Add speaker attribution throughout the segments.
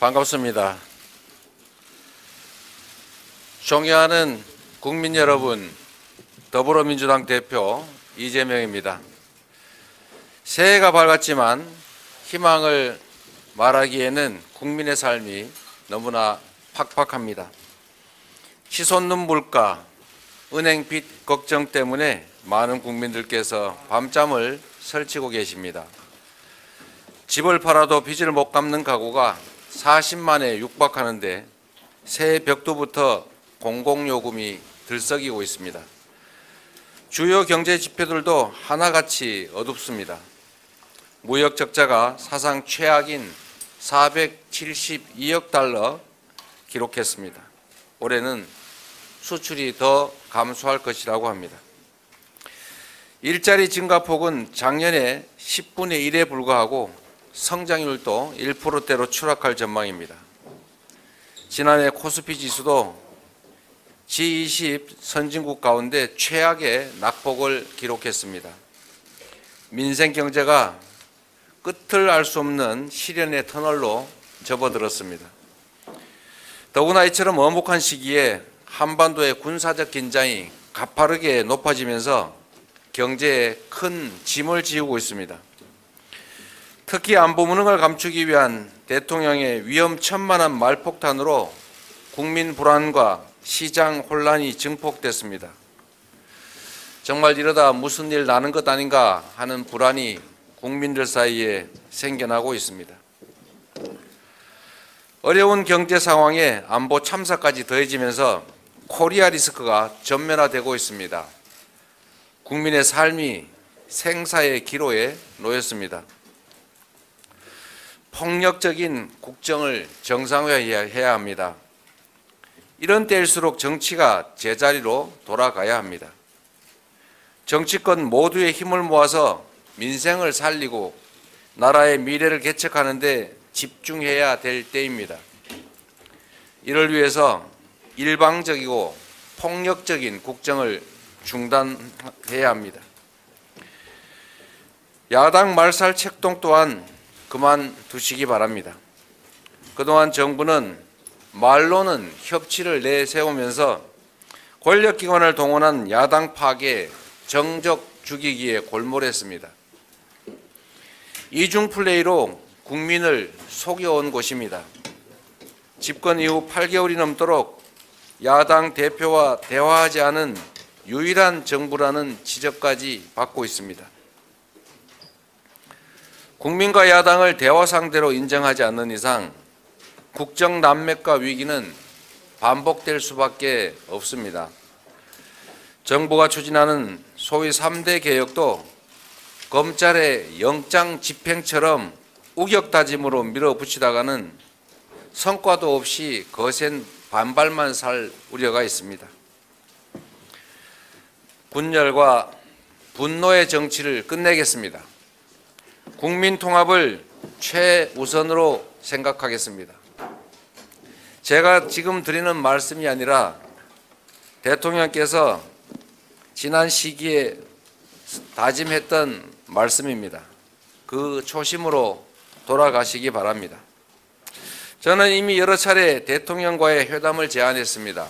Speaker 1: 반갑습니다. 존경하는 국민 여러분, 더불어민주당 대표 이재명입니다. 새해가 밝았지만 희망을 말하기에는 국민의 삶이 너무나 팍팍합니다. 치솟는 물가, 은행 빚 걱정 때문에 많은 국민들께서 밤잠을 설치고 계십니다. 집을 팔아도 빚을 못 갚는 가구가 40만에 육박하는데 새해 벽두부터 공공요금이 들썩이고 있습니다. 주요 경제 지표들도 하나같이 어둡습니다. 무역 적자가 사상 최악인 472억 달러 기록했습니다. 올해는 수출이 더 감소할 것이라고 합니다. 일자리 증가폭은 작년에 10분의 1에 불과하고 성장률도 1%대로 추락할 전망입니다. 지난해 코스피 지수도 G20 선진국 가운데 최악의 낙폭을 기록했습니다. 민생 경제가 끝을 알 수 없는 시련의 터널로 접어들었습니다. 더구나 이처럼 엄혹한 시기에 한반도의 군사적 긴장이 가파르게 높아지면서 경제에 큰 짐을 지우고 있습니다. 특히 안보 무능을 감추기 위한 대통령의 위험천만한 말폭탄으로 국민 불안과 시장 혼란이 증폭됐습니다. 정말 이러다 무슨 일 나는 것 아닌가 하는 불안이 국민들 사이에 생겨나고 있습니다. 어려운 경제 상황에 안보 참사까지 더해지면서 코리아 리스크가 전면화되고 있습니다. 국민의 삶이 생사의 기로에 놓였습니다. 폭력적인 국정을 정상화해야 합니다. 이런 때일수록 정치가 제자리로 돌아가야 합니다. 정치권 모두의 힘을 모아서 민생을 살리고 나라의 미래를 개척하는 데 집중해야 될 때입니다. 이를 위해서 일방적이고 폭력적인 국정을 중단해야 합니다. 야당 말살 책동 또한 그만두시기 바랍니다. 그동안 정부는 말로는 협치를 내세우면서 권력기관을 동원한 야당 파괴, 정적 죽이기에 골몰했습니다. 이중 플레이로 국민을 속여온 것입니다. 집권 이후 8개월이 넘도록 야당 대표와 대화하지 않은 유일한 정부라는 지적까지 받고 있습니다. 국민과 야당을 대화 상대로 인정하지 않는 이상 국정 난맥과 위기는 반복될 수밖에 없습니다. 정부가 추진하는 소위 3대 개혁도 검찰의 영장 집행처럼 우격다짐으로 밀어붙이다가는 성과도 없이 거센 반발만 살 우려가 있습니다. 분열과 분노의 정치를 끝내겠습니다. 국민 통합을 최우선으로 생각하겠습니다. 제가 지금 드리는 말씀이 아니라 대통령께서 지난 시기에 다짐했던 말씀입니다. 그 초심으로 돌아가시기 바랍니다. 저는 이미 여러 차례 대통령과의 회담을 제안했습니다.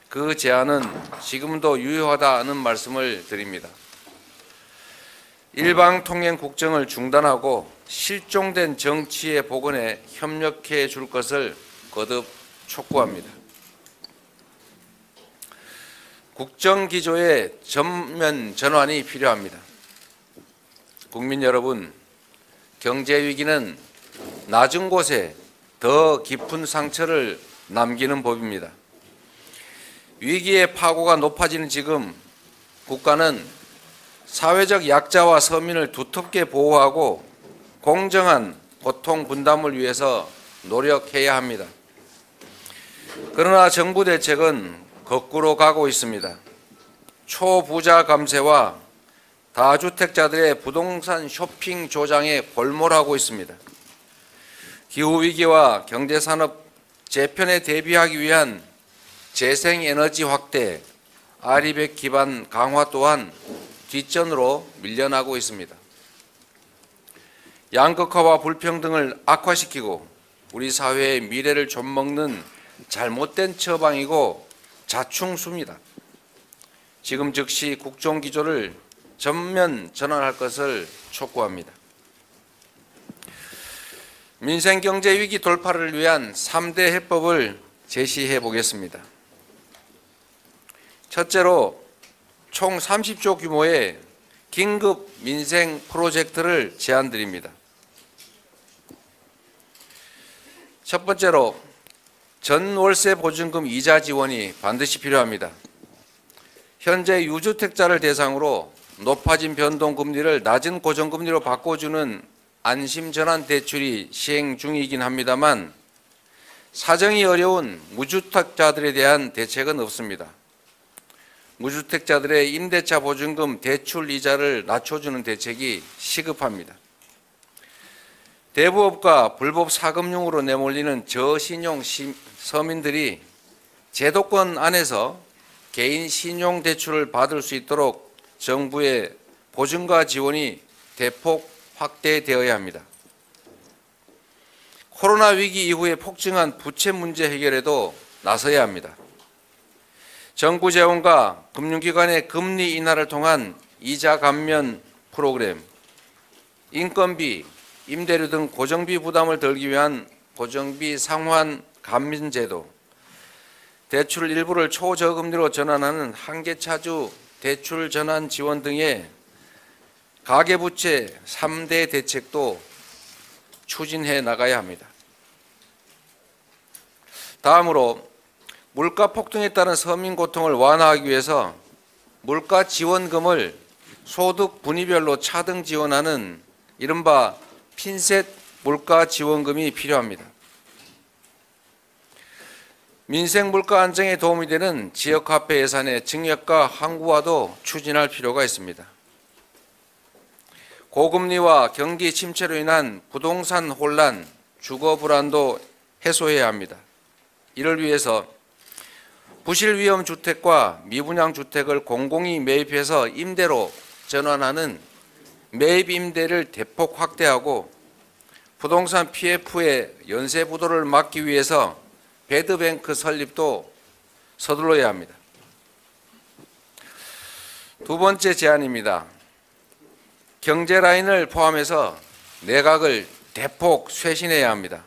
Speaker 1: 그 제안은 지금도 유효하다는 말씀을 드립니다. 일방통행 국정을 중단하고 실종된 정치의 복원에 협력해 줄 것을 거듭 촉구합니다. 국정기조의 전면 전환이 필요합니다. 국민 여러분, 경제위기는 낮은 곳에 더 깊은 상처를 남기는 법입니다. 위기의 파고가 높아지는 지금 국가는 사회적 약자와 서민을 두텁게 보호하고 공정한 고통 분담을 위해서 노력해야 합니다. 그러나 정부 대책은 거꾸로 가고 있습니다. 초부자 감세와 다주택자들의 부동산 쇼핑 조장에 골몰하고 있습니다. 기후위기와 경제산업 재편에 대비하기 위한 재생에너지 확대, 아리백 기반 강화 또한 뒷전으로 밀려나고 있습니다. 양극화와 불평등을 악화시키고 우리 사회의 미래를 좀먹는 잘못된 처방이고 자충수입니다. 지금 즉시 국정기조를 전면 전환할 것을 촉구합니다. 민생경제위기 돌파를 위한 3대 해법을 제시해 보겠습니다. 첫째로 총 30조 규모의 긴급 민생 프로젝트를 제안드립니다. 첫 번째로 전월세 보증금 이자 지원이 반드시 필요합니다. 현재 유주택자를 대상으로 높아진 변동금리를 낮은 고정금리로 바꿔주는 안심전환 대출이 시행 중이긴 합니다만 사정이 어려운 무주택자들에 대한 대책은 없습니다. 무주택자들의 임대차 보증금 대출 이자를 낮춰주는 대책이 시급합니다. 대부업과 불법 사금융으로 내몰리는 저신용 서민들이 제도권 안에서 개인 신용 대출을 받을 수 있도록 정부의 보증과 지원이 대폭 확대되어야 합니다. 코로나 위기 이후에 폭증한 부채 문제 해결에도 나서야 합니다. 정부 재원과 금융기관의 금리 인하를 통한 이자 감면 프로그램, 인건비, 임대료 등 고정비 부담을 덜기 위한 고정비 상환 감면 제도, 대출 일부를 초저금리로 전환하는 한계차주 대출 전환 지원 등의 가계부채 3대 대책도 추진해 나가야 합니다. 다음으로 물가 폭등에 따른 서민 고통을 완화하기 위해서 물가 지원금을 소득 분위별로 차등 지원하는 이른바 핀셋 물가 지원금이 필요합니다. 민생 물가 안정에 도움이 되는 지역화폐 예산의 증액과 항구화도 추진할 필요가 있습니다. 고금리와 경기 침체로 인한 부동산 혼란, 주거 불안도 해소해야 합니다. 이를 위해서 부실 위험 주택과 미분양 주택을 공공이 매입해서 임대로 전환하는 매입 임대를 대폭 확대하고 부동산 PF의 연쇄 부도를 막기 위해서 배드뱅크 설립도 서둘러야 합니다. 두 번째 제안입니다. 경제 라인을 포함해서 내각을 대폭 쇄신해야 합니다.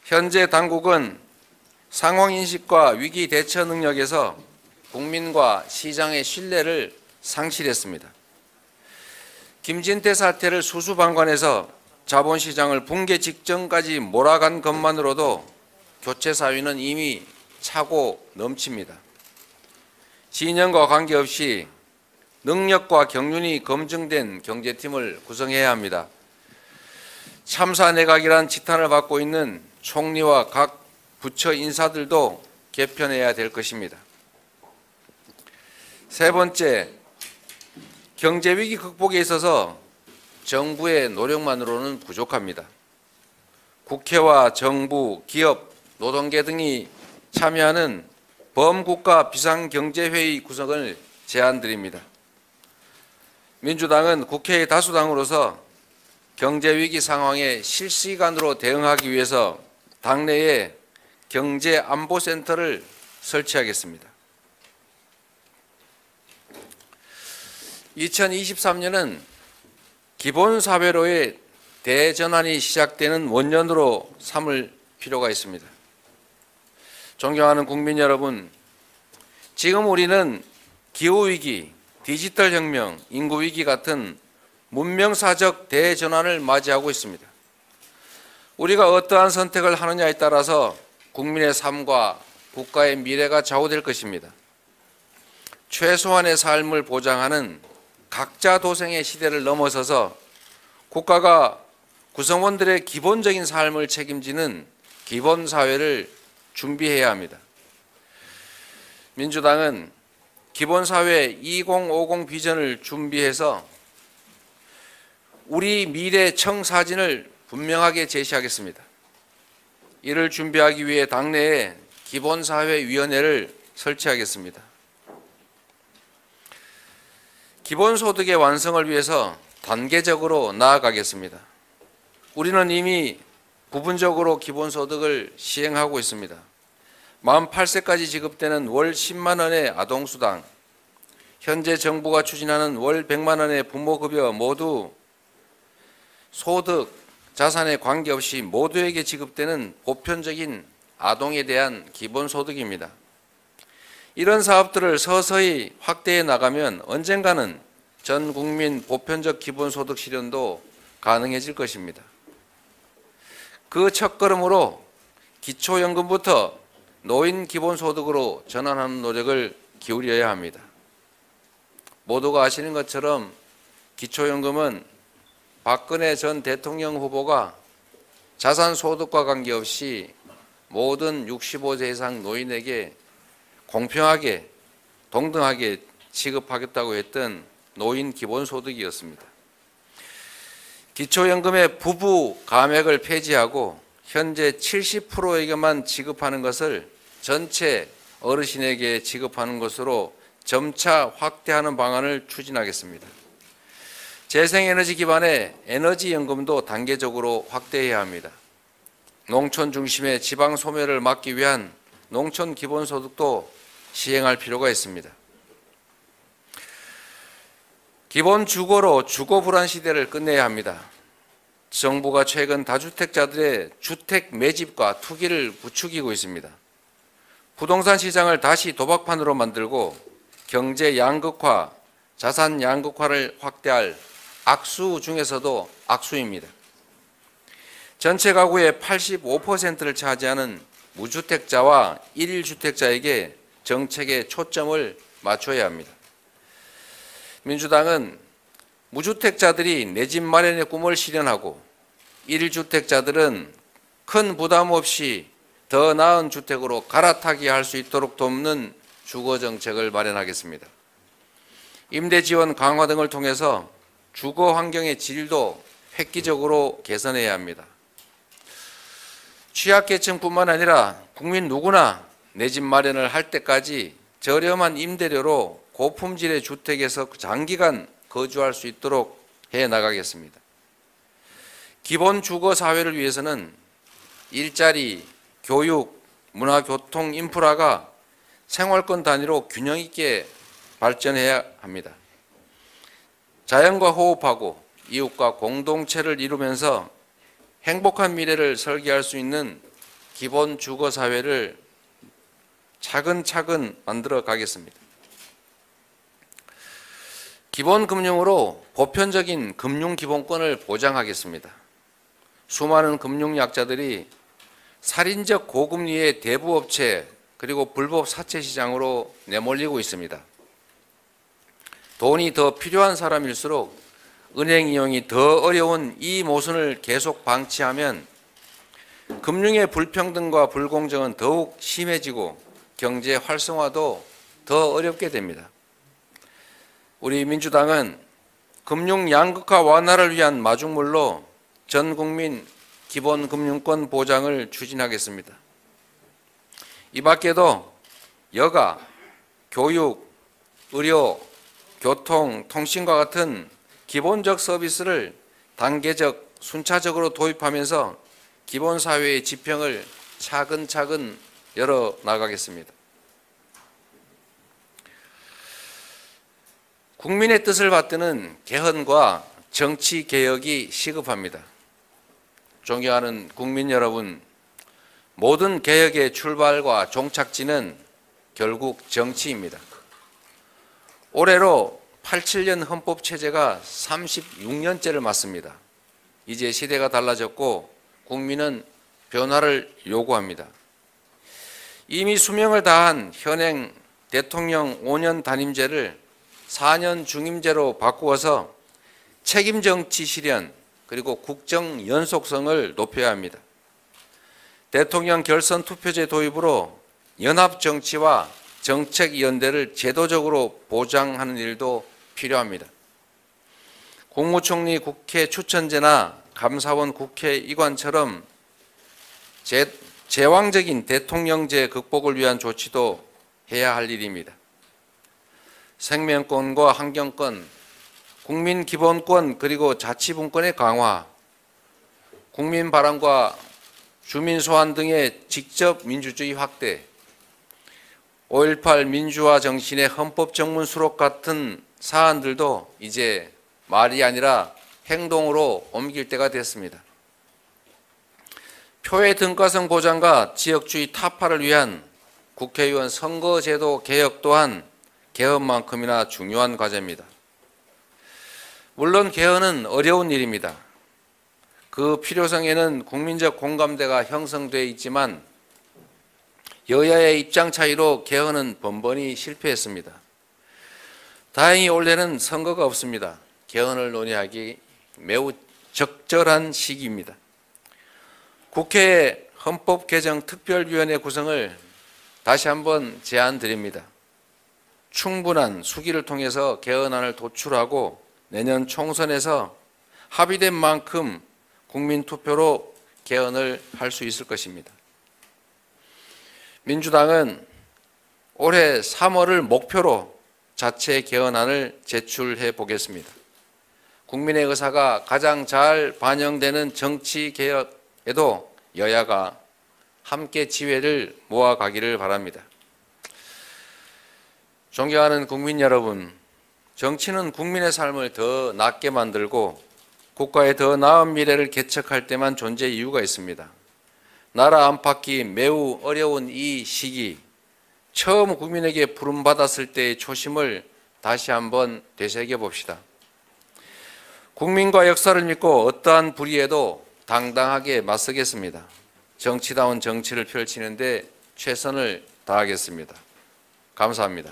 Speaker 1: 현재 당국은 상황인식과 위기 대처 능력에서 국민과 시장의 신뢰를 상실했습니다. 김진태 사태를 수수방관해서 자본시장을 붕괴 직전까지 몰아간 것만으로도 교체 사위는 이미 차고 넘칩니다. 진영과 관계없이 능력과 경륜이 검증된 경제팀을 구성해야 합니다. 참사 내각이란 지탄을 받고 있는 총리와 각 부처 인사들도 개편해야 될 것입니다. 세 번째, 경제위기 극복에 있어서 정부의 노력만으로는 부족합니다. 국회와 정부, 기업, 노동계 등이 참여하는 범국가 비상경제회의 구성을 제안드립니다. 민주당은 국회의 다수당으로서 경제위기 상황에 실시간으로 대응하기 위해서 당내에 경제안보센터를 설치하겠습니다. 2023년은 기본사회로의 대전환이 시작되는 원년으로 삼을 필요가 있습니다. 존경하는 국민 여러분, 지금 우리는 기후위기, 디지털혁명, 인구위기 같은 문명사적 대전환을 맞이하고 있습니다. 우리가 어떠한 선택을 하느냐에 따라서 국민의 삶과 국가의 미래가 좌우될 것입니다. 최소한의 삶을 보장하는 각자 도생의 시대를 넘어서서 국가가 구성원들의 기본적인 삶을 책임지는 기본사회를 준비해야 합니다. 민주당은 기본사회 2050 비전을 준비해서 우리 미래 청사진을 분명하게 제시하겠습니다. 이를 준비하기 위해 당내에 기본사회위원회를 설치하겠습니다. 기본소득의 완성을 위해서 단계적으로 나아가겠습니다. 우리는 이미 부분적으로 기본소득을 시행하고 있습니다. 48세까지 지급되는 월 10만 원의 아동수당, 현재 정부가 추진하는 월 100만 원의 부모급여 모두 소득, 자산에 관계없이 모두에게 지급되는 보편적인 아동에 대한 기본소득입니다. 이런 사업들을 서서히 확대해 나가면 언젠가는 전 국민 보편적 기본소득 실현도 가능해질 것입니다. 그 첫걸음으로 기초연금부터 노인 기본소득으로 전환하는 노력을 기울여야 합니다. 모두가 아시는 것처럼 기초연금은 박근혜 전 대통령 후보가 자산소득과 관계없이 모든 65세 이상 노인에게 공평하게 동등하게 지급하겠다고 했던 노인 기본소득이었습니다. 기초연금의 부부 감액을 폐지하고 현재 70%에게만 지급하는 것을 전체 어르신에게 지급하는 것으로 점차 확대하는 방안을 추진하겠습니다. 재생에너지 기반의 에너지연금도 단계적으로 확대해야 합니다. 농촌 중심의 지방 소멸을 막기 위한 농촌 기본소득도 시행할 필요가 있습니다. 기본 주거로 주거 불안 시대를 끝내야 합니다. 정부가 최근 다주택자들의 주택 매집과 투기를 부추기고 있습니다. 부동산 시장을 다시 도박판으로 만들고 경제 양극화, 자산 양극화를 확대할 악수 중에서도 악수입니다. 전체 가구의 85%를 차지하는 무주택자와 1주택자에게 정책의 초점을 맞춰야 합니다. 민주당은 무주택자들이 내 집 마련의 꿈을 실현하고 1주택자들은 큰 부담 없이 더 나은 주택으로 갈아타게 할 수 있도록 돕는 주거정책을 마련하겠습니다. 임대지원 강화 등을 통해서 주거 환경의 질도 획기적으로 개선해야 합니다. 취약계층뿐만 아니라 국민 누구나 내 집 마련을 할 때까지 저렴한 임대료로 고품질의 주택에서 장기간 거주할 수 있도록 해 나가겠습니다. 기본 주거 사회를 위해서는 일자리, 교육, 문화, 교통, 인프라가 생활권 단위로 균형 있게 발전해야 합니다. 자연과 호흡하고 이웃과 공동체를 이루면서 행복한 미래를 설계할 수 있는 기본 주거 사회를 차근차근 만들어 가겠습니다. 기본금융으로 보편적인 금융기본권을 보장하겠습니다. 수많은 금융약자들이 살인적 고금리의 대부업체 그리고 불법 사채 시장으로 내몰리고 있습니다. 돈이 더 필요한 사람일수록 은행 이용이 더 어려운 이 모순을 계속 방치하면 금융의 불평등과 불공정은 더욱 심해지고 경제 활성화도 더 어렵게 됩니다. 우리 민주당은 금융 양극화 완화를 위한 마중물로 전 국민 기본금융권 보장을 추진하겠습니다. 이 밖에도 여가, 교육, 의료, 교통, 통신과 같은 기본적 서비스를 단계적, 순차적으로 도입하면서 기본사회의 지평을 차근차근 열어나가겠습니다. 국민의 뜻을 받드는 개헌과 정치개혁이 시급합니다. 존경하는 국민 여러분, 모든 개혁의 출발과 종착지는 결국 정치입니다. 올해로 87년 헌법체제가 36년째를 맞습니다. 이제 시대가 달라졌고 국민은 변화를 요구합니다. 이미 수명을 다한 현행 대통령 5년 단임제를 4년 중임제로 바꾸어서 책임 정치 실현 그리고 국정 연속성을 높여야 합니다. 대통령 결선 투표제 도입으로 연합 정치와 정책 연대를 제도적으로 보장하는 일도 필요합니다. 국무총리 국회 추천제나 감사원 국회 이관처럼 제왕적인 대통령제 극복을 위한 조치도 해야 할 일입니다. 생명권과 환경권, 국민 기본권 그리고 자치분권의 강화, 국민 바람과 주민 소환 등의 직접 민주주의 확대, 5.18 민주화 정신의 헌법 정문 수록 같은 사안들도 이제 말이 아니라 행동으로 옮길 때가 됐습니다. 표의 등가성 보장과 지역주의 타파를 위한 국회의원 선거제도 개혁 또한 개헌만큼이나 중요한 과제입니다. 물론 개헌은 어려운 일입니다. 그 필요성에는 국민적 공감대가 형성되어 있지만 여야의 입장 차이로 개헌은 번번이 실패했습니다. 다행히 올해는 선거가 없습니다. 개헌을 논의하기 매우 적절한 시기입니다. 국회 헌법개정특별위원회 구성을 다시 한번 제안드립니다. 충분한 수기를 통해서 개헌안을 도출하고 내년 총선에서 합의된 만큼 국민투표로 개헌을 할 수 있을 것입니다. 민주당은 올해 3월을 목표로 자체 개헌안을 제출해 보겠습니다. 국민의 의사가 가장 잘 반영되는 정치 개혁에도 여야가 함께 지혜를 모아가기를 바랍니다. 존경하는 국민 여러분, 정치는 국민의 삶을 더 낫게 만들고 국가의 더 나은 미래를 개척할 때만 존재의 이유가 있습니다. 나라 안팎이 매우 어려운 이 시기, 처음 국민에게 부름받았을 때의 초심을 다시 한번 되새겨 봅시다. 국민과 역사를 믿고 어떠한 불의에도 당당하게 맞서겠습니다. 정치다운 정치를 펼치는데 최선을 다하겠습니다. 감사합니다.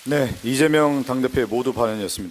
Speaker 2: 네, 이재명 당대표의 모두 발언이었습니다.